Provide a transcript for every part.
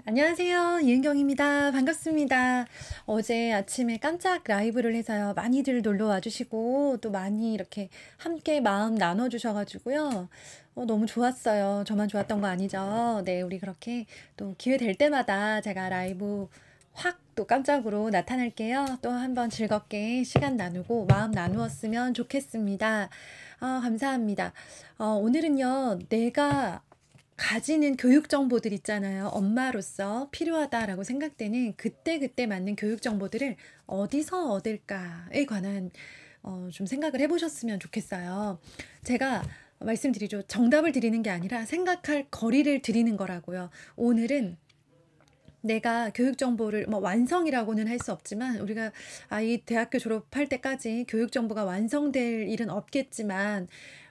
안녕하세요. 이은경입니다. 반갑습니다. 어제 아침에 깜짝 라이브를 해서요. 많이들 놀러 와주시고, 또 많이 이렇게 함께 마음 나눠주셔가지고요. 너무 좋았어요. 저만 좋았던 거 아니죠? 네, 우리 그렇게 또 기회 될 때마다 제가 라이브 확 또 깜짝으로 나타날게요. 또 한번 즐겁게 시간 나누고 마음 나누었으면 좋겠습니다. 감사합니다. 오늘은요, 내가 가지는 교육 정보들 있잖아요. 엄마로서 필요하다라고 생각되는 그때그때 맞는 교육 정보들을 어디서 얻을까에 관한 좀 생각을 해보셨으면 좋겠어요. 제가 말씀드리죠. 정답을 드리는 게 아니라 생각할 거리를 드리는 거라고요. 오늘은 내가 교육 정보를 뭐 완성이라고는 할 수 없지만 우리가 아이 대학교 졸업할 때까지 교육 정보가 완성될 일은 없겠지만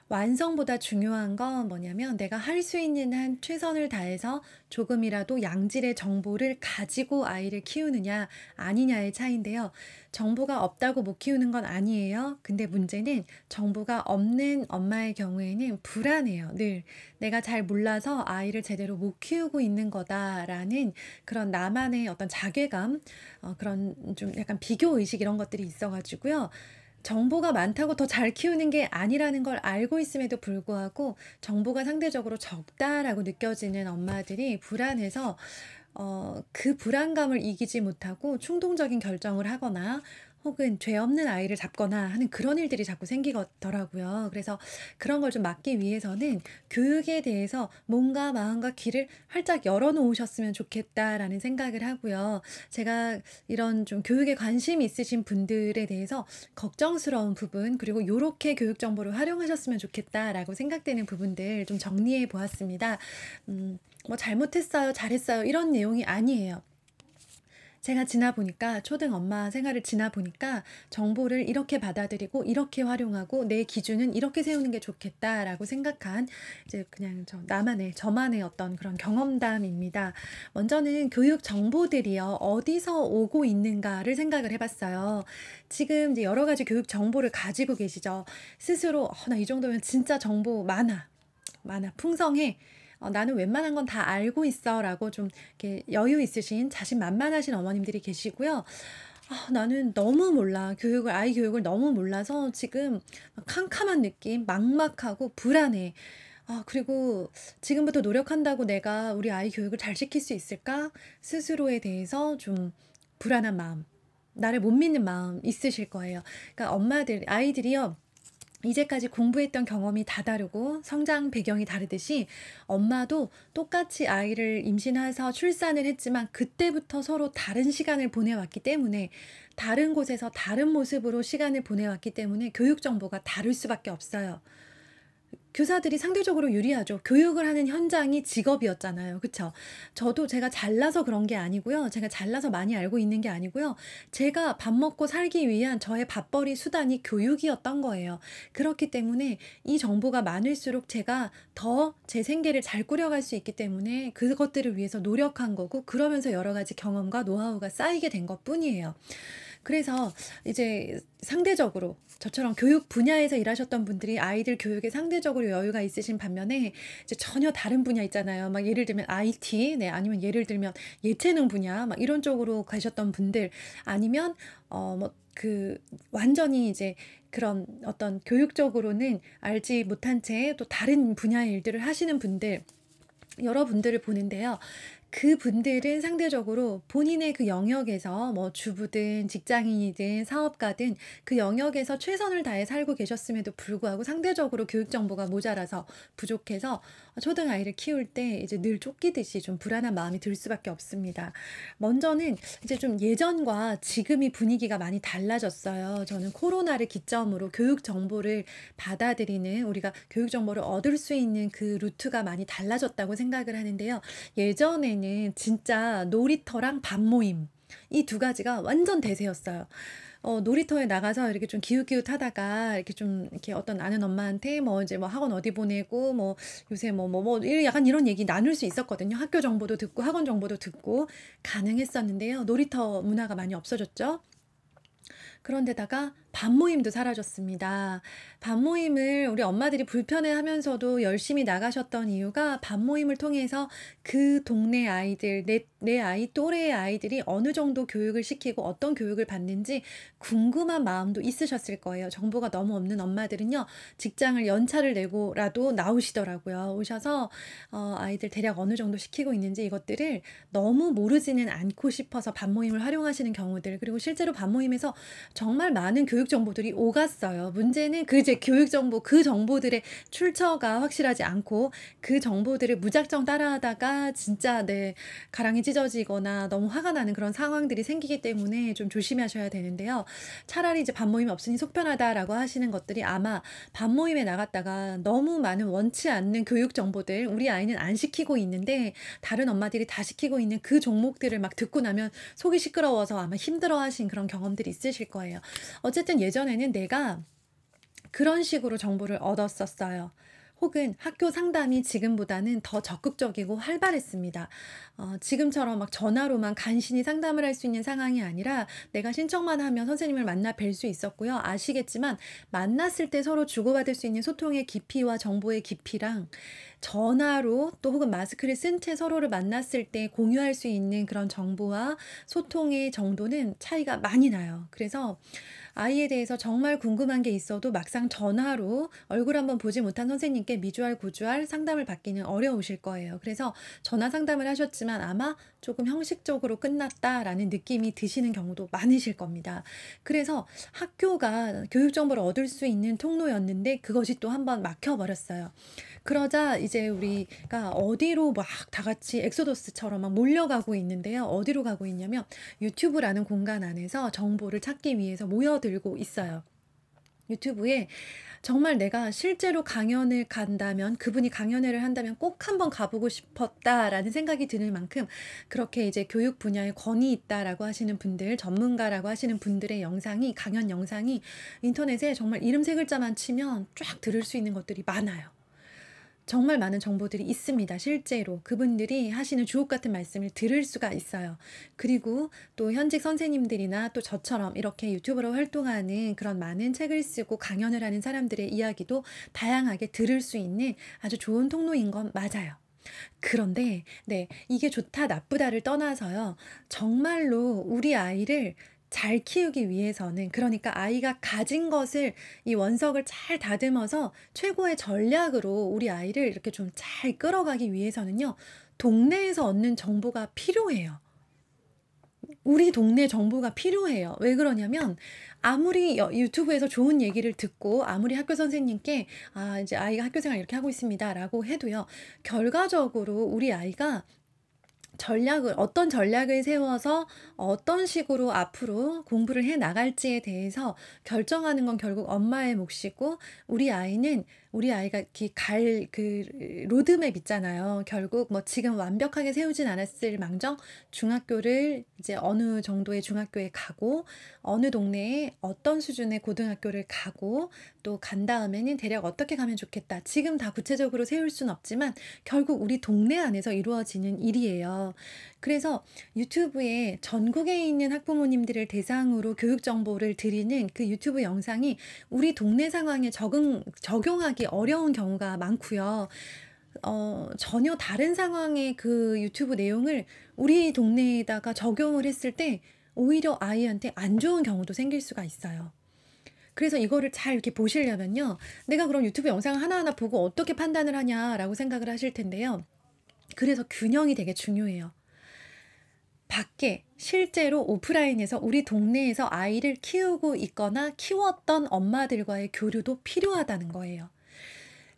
완성보다 중요한 건 뭐냐면 내가 할 수 있는 한 최선을 다해서 조금이라도 양질의 정보를 가지고 아이를 키우느냐 아니냐의 차이인데요. 정보가 없다고 못 키우는 건 아니에요. 근데 문제는 정보가 없는 엄마의 경우에는 불안해요. 늘 내가 잘 몰라서 아이를 제대로 못 키우고 있는 거다라는 그런 나만의 어떤 자괴감, 그런 좀 약간 비교 의식 이런 것들이 있어가지고요. 정보가 많다고 더 잘 키우는 게 아니라는 걸 알고 있음에도 불구하고 정보가 상대적으로 적다라고 느껴지는 엄마들이 불안해서 그 불안감을 이기지 못하고 충동적인 결정을 하거나 혹은 죄 없는 아이를 잡거나 하는 그런 일들이 자꾸 생기더라고요. 그래서 그런 걸 좀 막기 위해서는 교육에 대해서 몸과 마음과 귀를 활짝 열어놓으셨으면 좋겠다라는 생각을 하고요. 제가 이런 좀 교육에 관심이 있으신 분들에 대해서 걱정스러운 부분, 그리고 요렇게 교육 정보를 활용하셨으면 좋겠다라고 생각되는 부분들 좀 정리해 보았습니다. 뭐 잘못했어요, 잘했어요, 이런 내용이 아니에요. 제가 지나 보니까 초등 엄마 생활을 지나 보니까 정보를 이렇게 받아들이고 이렇게 활용하고 내 기준은 이렇게 세우는 게 좋겠다라고 생각한 이제 그냥 저만의 어떤 그런 경험담입니다. 먼저는 교육 정보들이요. 어디서 오고 있는가를 생각을 해봤어요. 지금 이제 여러 가지 교육 정보를 가지고 계시죠. 스스로 나 이 정도면 진짜 정보 많아. 많아. 풍성해. 나는 웬만한 건 다 알고 있어라고 좀 이렇게 여유 있으신 자신만만하신 어머님들이 계시고요. 나는 너무 몰라. 아이 교육을 너무 몰라서 지금 캄캄한 느낌, 막막하고 불안해. 그리고 지금부터 노력한다고 내가 우리 아이 교육을 잘 시킬 수 있을까? 스스로에 대해서 좀 불안한 마음, 나를 못 믿는 마음 있으실 거예요. 그러니까 아이들이요. 이제까지 공부했던 경험이 다 다르고 성장 배경이 다르듯이 엄마도 똑같이 아이를 임신해서 출산을 했지만 그때부터 서로 다른 시간을 보내왔기 때문에 다른 곳에서 다른 모습으로 시간을 보내왔기 때문에 교육 정보가 다를 수밖에 없어요. 교사들이 상대적으로 유리하죠. 교육을 하는 현장이 직업이었잖아요. 그쵸? 저도 제가 잘나서 그런 게 아니고요. 제가 잘나서 많이 알고 있는 게 아니고요. 제가 밥 먹고 살기 위한 저의 밥벌이 수단이 교육이었던 거예요. 그렇기 때문에 이 정보가 많을수록 제가 더 제 생계를 잘 꾸려갈 수 있기 때문에 그것들을 위해서 노력한 거고, 그러면서 여러 가지 경험과 노하우가 쌓이게 된 것뿐이에요. 그래서 이제 상대적으로 저처럼 교육 분야에서 일하셨던 분들이 아이들 교육에 상대적으로 여유가 있으신 반면에 이제 전혀 다른 분야 있잖아요. 막 예를 들면 IT, 네, 아니면 예를 들면 예체능 분야, 막 이런 쪽으로 가셨던 분들, 아니면 뭐 그 완전히 이제 그런 어떤 교육적으로는 알지 못한 채 또 다른 분야의 일들을 하시는 분들, 여러분들을 보는데요. 그분들은 상대적으로 본인의 그 영역에서 뭐 주부든 직장인이든 사업가든 그 영역에서 최선을 다해 살고 계셨음에도 불구하고 상대적으로 교육 정보가 모자라서 부족해서 초등 아이를 키울 때 이제 늘 쫓기듯이 좀 불안한 마음이 들 수밖에 없습니다. 먼저는 이제 좀 예전과 지금이 분위기가 많이 달라졌어요. 저는 코로나를 기점으로 교육 정보를 받아들이는, 우리가 교육 정보를 얻을 수 있는 그 루트가 많이 달라졌다고 생각을 하는데요. 예전에는 진짜 놀이터랑 밥 모임, 이 두 가지가 완전 대세였어요. 놀이터에 나가서 이렇게 좀 기웃기웃하다가 이렇게 좀 이렇게 어떤 아는 엄마한테 뭐 이제 뭐 학원 어디 보내고 뭐 요새 약간 이런 얘기 나눌 수 있었거든요. 학교 정보도 듣고 학원 정보도 듣고 가능했었는데요. 놀이터 문화가 많이 없어졌죠. 그런데다가 반모임도 사라졌습니다. 반모임을 우리 엄마들이 불편해하면서도 열심히 나가셨던 이유가 반모임을 통해서 그 동네 아이들, 내 아이 또래의 아이들이 어느 정도 교육을 시키고 어떤 교육을 받는지 궁금한 마음도 있으셨을 거예요. 정보가 너무 없는 엄마들은요, 직장을 연차를 내고라도 나오시더라고요. 오셔서 아이들 대략 어느 정도 시키고 있는지 이것들을 너무 모르지는 않고 싶어서 반모임을 활용하시는 경우들, 그리고 실제로 반모임에서 정말 많은 교육 정보들이 오갔어요. 문제는 그 이제 교육 정보, 그 정보들의 출처가 확실하지 않고 그 정보들을 무작정 따라하다가 진짜 가랑이 찢어지거나 너무 화가 나는 그런 상황들이 생기기 때문에 좀 조심하셔야 되는데요. 차라리 이제 반모임 없으니 속편하다라고 하시는 것들이 아마 반모임에 나갔다가 너무 많은 원치 않는 교육 정보들, 우리 아이는 안 시키고 있는데 다른 엄마들이 다 시키고 있는 그 종목들을 막 듣고 나면 속이 시끄러워서 아마 힘들어하신 그런 경험들이 있으실 거예요. 어쨌든 예전에는 내가 그런 식으로 정보를 얻었었어요. 혹은 학교 상담이 지금보다는 더 적극적이고 활발했습니다. 지금처럼 막 전화로만 간신히 상담을 할 수 있는 상황이 아니라 내가 신청만 하면 선생님을 만나 뵐 수 있었고요. 아시겠지만 만났을 때 서로 주고받을 수 있는 소통의 깊이와 정보의 깊이랑 전화로 또 혹은 마스크를 쓴 채 서로를 만났을 때 공유할 수 있는 그런 정보와 소통의 정도는 차이가 많이 나요. 그래서 아이에 대해서 정말 궁금한 게 있어도 막상 전화로 얼굴 한번 보지 못한 선생님께 미주알 고주알 상담을 받기는 어려우실 거예요. 그래서 전화 상담을 하셨지만 아마 조금 형식적으로 끝났다라는 느낌이 드시는 경우도 많으실 겁니다. 그래서 학교가 교육 정보를 얻을 수 있는 통로였는데 그것이 또 한번 막혀버렸어요. 그러자 이제 우리가 어디로 막 다 같이 엑소더스처럼 막 몰려가고 있는데요. 어디로 가고 있냐면 유튜브라는 공간 안에서 정보를 찾기 위해서 모여들고 있어요. 유튜브에 정말 내가 실제로 강연을 간다면, 그분이 강연회를 한다면 꼭 한번 가보고 싶었다라는 생각이 드는 만큼 그렇게 이제 교육 분야에 권위 있다라고 하시는 분들, 전문가라고 하시는 분들의 영상이, 강연 영상이 인터넷에 정말 이름 세 글자만 치면 쫙 들을 수 있는 것들이 많아요. 정말 많은 정보들이 있습니다. 실제로 그분들이 하시는 주옥 같은 말씀을 들을 수가 있어요. 그리고 또 현직 선생님들이나 또 저처럼 이렇게 유튜버로 활동하는 그런 많은 책을 쓰고 강연을 하는 사람들의 이야기도 다양하게 들을 수 있는 아주 좋은 통로인 건 맞아요. 그런데 이게 좋다 나쁘다를 떠나서요. 정말로 우리 아이를 잘 키우기 위해서는, 그러니까 아이가 가진 것을, 이 원석을 잘 다듬어서 최고의 전략으로 우리 아이를 이렇게 좀 잘 끌어가기 위해서는요. 동네에서 얻는 정보가 필요해요. 우리 동네 정보가 필요해요. 왜 그러냐면 아무리 유튜브에서 좋은 얘기를 듣고 아무리 학교 선생님께 이제 아이가 학교 생활 이렇게 하고 있습니다라고 해도요. 결과적으로 우리 아이가 어떤 전략을 세워서 어떤 식으로 앞으로 공부를 해 나갈지에 대해서 결정하는 건 결국 엄마의 몫이고, 우리 아이가 이렇게 갈 그 로드맵 있잖아요. 결국 뭐 지금 완벽하게 세우진 않았을 망정 중학교를 이제 어느 정도의 중학교에 가고 어느 동네에 어떤 수준의 고등학교를 가고 또 간 다음에는 대략 어떻게 가면 좋겠다. 지금 다 구체적으로 세울 순 없지만 결국 우리 동네 안에서 이루어지는 일이에요. 그래서 유튜브에 전국에 있는 학부모님들을 대상으로 교육 정보를 드리는 그 유튜브 영상이 우리 동네 상황에 적용하기 어려운 경우가 많고요. 전혀 다른 상황의 그 유튜브 내용을 우리 동네에다가 적용을 했을 때 오히려 아이한테 안 좋은 경우도 생길 수가 있어요. 그래서 이거를 잘 이렇게 보시려면요. 내가 그럼 유튜브 영상 하나하나 보고 어떻게 판단을 하냐라고 생각을 하실 텐데요. 그래서 균형이 되게 중요해요. 밖에 실제로 오프라인에서 우리 동네에서 아이를 키우고 있거나 키웠던 엄마들과의 교류도 필요하다는 거예요.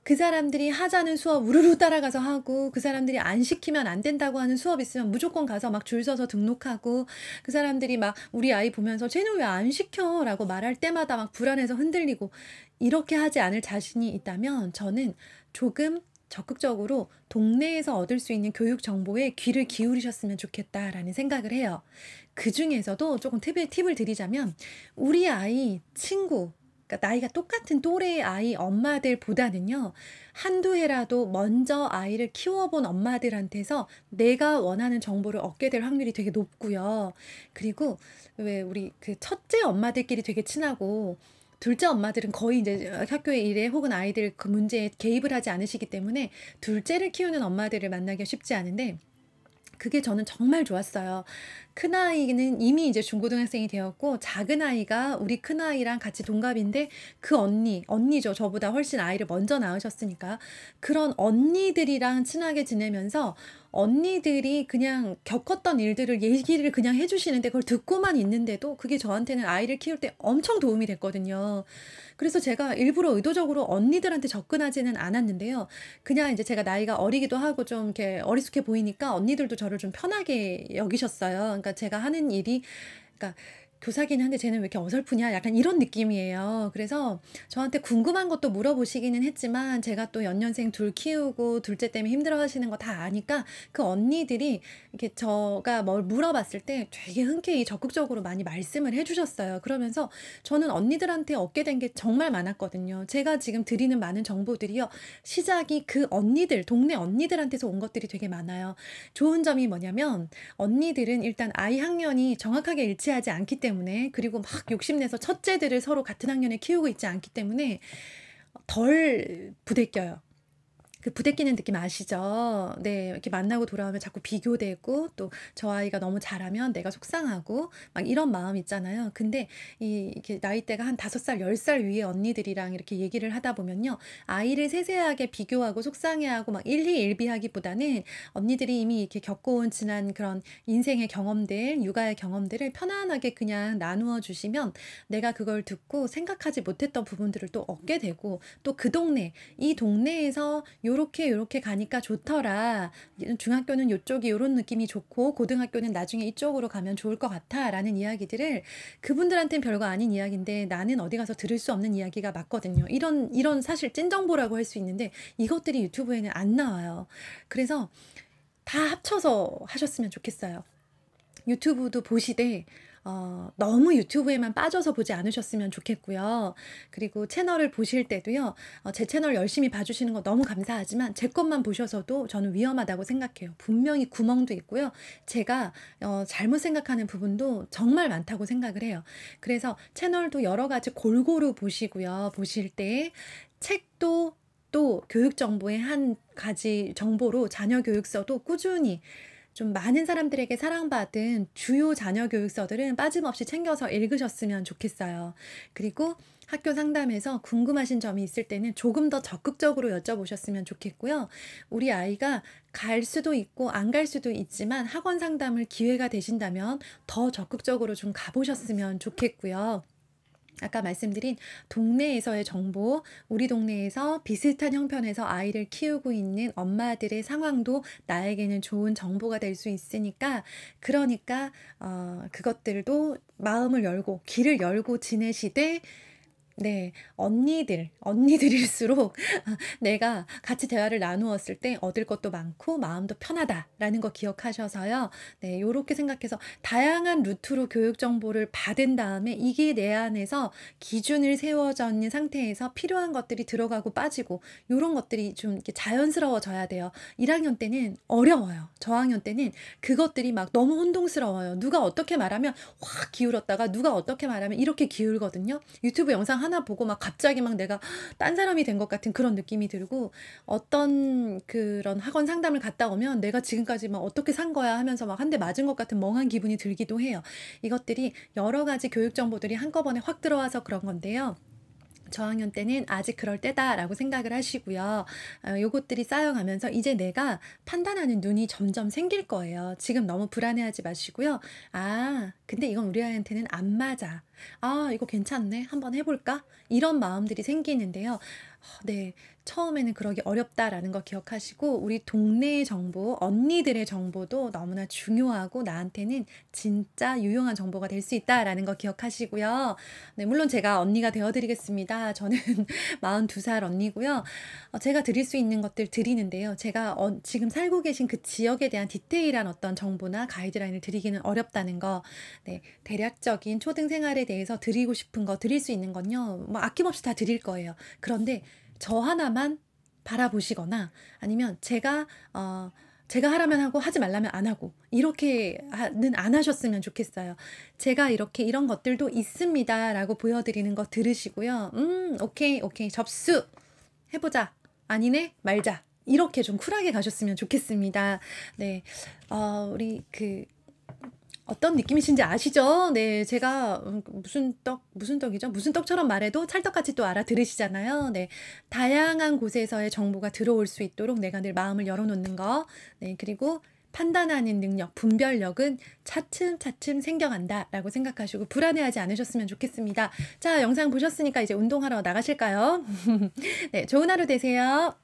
그 사람들이 하자는 수업 우르르 따라가서 하고, 그 사람들이 안 시키면 안 된다고 하는 수업 있으면 무조건 가서 막 줄 서서 등록하고, 그 사람들이 막 우리 아이 보면서 쟤는 왜 안 시켜? 라고 말할 때마다 막 불안해서 흔들리고, 이렇게 하지 않을 자신이 있다면 저는 조금 적극적으로 동네에서 얻을 수 있는 교육 정보에 귀를 기울이셨으면 좋겠다라는 생각을 해요. 그 중에서도 조금 팁을 드리자면 우리 아이 친구, 그러니까 나이가 똑같은 또래의 아이 엄마들보다는요. 한두 해라도 먼저 아이를 키워본 엄마들한테서 내가 원하는 정보를 얻게 될 확률이 되게 높고요. 그리고 왜 우리 그 첫째 엄마들끼리 되게 친하고 둘째 엄마들은 거의 이제 학교의 일에 혹은 아이들 그 문제에 개입을 하지 않으시기 때문에 둘째를 키우는 엄마들을 만나기가 쉽지 않은데 그게 저는 정말 좋았어요. 큰아이는 이미 이제 중고등학생이 되었고 작은아이가 우리 큰아이랑 같이 동갑인데 그 언니죠. 저보다 훨씬 아이를 먼저 낳으셨으니까. 그런 언니들이랑 친하게 지내면서 언니들이 그냥 겪었던 일들을 얘기를 그냥 해 주시는데 그걸 듣고만 있는데도 그게 저한테는 아이를 키울 때 엄청 도움이 됐거든요. 그래서 제가 일부러 의도적으로 언니들한테 접근하지는 않았는데요. 그냥 이제 제가 나이가 어리기도 하고 좀 이렇게 어리숙해 보이니까 언니들도 저를 좀 편하게 여기셨어요. 그러니까 제가 하는 일이 그러니까 교사긴 한데 쟤는 왜 이렇게 어설프냐 약간 이런 느낌이에요. 그래서 저한테 궁금한 것도 물어보시기는 했지만 제가 또 연년생 둘 키우고 둘째 때문에 힘들어하시는 거 다 아니까 그 언니들이 이렇게 제가 뭘 물어봤을 때 되게 흔쾌히 적극적으로 많이 말씀을 해주셨어요. 그러면서 저는 언니들한테 얻게 된 게 정말 많았거든요. 제가 지금 드리는 많은 정보들이요. 시작이 그 언니들, 동네 언니들한테서 온 것들이 되게 많아요. 좋은 점이 뭐냐면 언니들은 일단 아이 학년이 정확하게 일치하지 않기 때문에 그리고 막 욕심내서 첫째들을 서로 같은 학년에 키우고 있지 않기 때문에 덜 부대껴요. 그 부대끼는 느낌 아시죠? 네. 이렇게 만나고 돌아오면 자꾸 비교되고 또 저 아이가 너무 잘하면 내가 속상하고 막 이런 마음 있잖아요. 근데 이렇게 나이대가 한 5살, 10살 위의 언니들이랑 이렇게 얘기를 하다 보면요. 아이를 세세하게 비교하고 속상해하고 막 일희일비하기보다는 언니들이 이미 이렇게 겪어온 지난 그런 인생의 경험들, 육아의 경험들을 편안하게 그냥 나누어 주시면 내가 그걸 듣고 생각하지 못했던 부분들을 또 얻게 되고 또 그 동네, 이 동네에서 요렇게 요렇게 가니까 좋더라. 중학교는 요쪽이 요런 느낌이 좋고 고등학교는 나중에 이쪽으로 가면 좋을 것 같아. 라는 이야기들을 그분들한테는 별거 아닌 이야기인데 나는 어디 가서 들을 수 없는 이야기가 맞거든요. 이런 사실 찐정보라고 할 수 있는데 이것들이 유튜브에는 안 나와요. 그래서 다 합쳐서 하셨으면 좋겠어요. 유튜브도 보시되 너무 유튜브에만 빠져서 보지 않으셨으면 좋겠고요. 그리고 채널을 보실 때도요. 제 채널 열심히 봐주시는 거 너무 감사하지만 제 것만 보셔서도 저는 위험하다고 생각해요. 분명히 구멍도 있고요. 제가 잘못 생각하는 부분도 정말 많다고 생각을 해요. 그래서 채널도 여러 가지 골고루 보시고요. 보실 때 책도 또 교육 정보의 한 가지 정보로 자녀 교육서도 꾸준히 좀 많은 사람들에게 사랑받은 주요 자녀 교육서들은 빠짐없이 챙겨서 읽으셨으면 좋겠어요. 그리고 학교 상담에서 궁금하신 점이 있을 때는 조금 더 적극적으로 여쭤보셨으면 좋겠고요. 우리 아이가 갈 수도 있고 안 갈 수도 있지만 학원 상담을 기회가 되신다면 더 적극적으로 좀 가보셨으면 좋겠고요. 아까 말씀드린 동네에서의 정보, 우리 동네에서 비슷한 형편에서 아이를 키우고 있는 엄마들의 상황도 나에게는 좋은 정보가 될 수 있으니까, 그러니까, 그것들도 마음을 열고, 귀를 열고 지내시되, 네, 언니들일수록 내가 같이 대화를 나누었을 때 얻을 것도 많고 마음도 편하다라는 거 기억하셔서요. 네, 요렇게 생각해서 다양한 루트로 교육 정보를 받은 다음에 이게 내 안에서 기준을 세워져 있는 상태에서 필요한 것들이 들어가고 빠지고 요런 것들이 좀 이렇게 자연스러워져야 돼요. 1학년 때는 어려워요. 저학년 때는 그것들이 막 너무 혼동스러워요. 누가 어떻게 말하면 확 기울었다가 누가 어떻게 말하면 이렇게 기울거든요. 유튜브 영상 하나 보고 막 갑자기 막 내가 딴 사람이 된 것 같은 그런 느낌이 들고 어떤 그런 학원 상담을 갔다 오면 내가 지금까지 막 어떻게 산 거야 하면서 막 한 대 맞은 것 같은 멍한 기분이 들기도 해요. 이것들이 여러 가지 교육 정보들이 한꺼번에 확 들어와서 그런 건데요. 저학년 때는 아직 그럴 때다라고 생각을 하시고요. 요것들이 쌓여가면서 이제 내가 판단하는 눈이 점점 생길 거예요. 지금 너무 불안해하지 마시고요. 아, 근데 이건 우리 아이한테는 안 맞아. 아, 이거 괜찮네. 한번 해볼까? 이런 마음들이 생기는데요. 네. 처음에는 그러기 어렵다라는 거 기억하시고 우리 동네의 정보, 언니들의 정보도 너무나 중요하고 나한테는 진짜 유용한 정보가 될 수 있다라는 거 기억하시고요. 네, 물론 제가 언니가 되어드리겠습니다. 저는 42살 언니고요. 제가 드릴 수 있는 것들 드리는데요. 제가 지금 살고 계신 그 지역에 대한 디테일한 어떤 정보나 가이드라인을 드리기는 어렵다는 거, 네, 대략적인 초등 생활에 대해서 드리고 싶은 거 드릴 수 있는 건요. 뭐 아낌없이 다 드릴 거예요. 그런데 저 하나만 바라보시거나 아니면 제가 하라면 하고 하지 말라면 안 하고 이렇게는 안 하셨으면 좋겠어요. 제가 이렇게 이런 것들도 있습니다라고 보여드리는 거 들으시고요. 오케이, 오케이, 접수! 해보자. 아니네? 말자. 이렇게 좀 쿨하게 가셨으면 좋겠습니다. 네. 우리 어떤 느낌이신지 아시죠? 네, 제가 무슨 떡이죠? 무슨 떡처럼 말해도 찰떡같이 또 알아들으시잖아요. 네, 다양한 곳에서의 정보가 들어올 수 있도록 내가 늘 마음을 열어놓는 거. 네, 그리고 판단하는 능력, 분별력은 차츰차츰 생겨간다라고 생각하시고 불안해하지 않으셨으면 좋겠습니다. 자, 영상 보셨으니까 이제 운동하러 나가실까요? 네, 좋은 하루 되세요.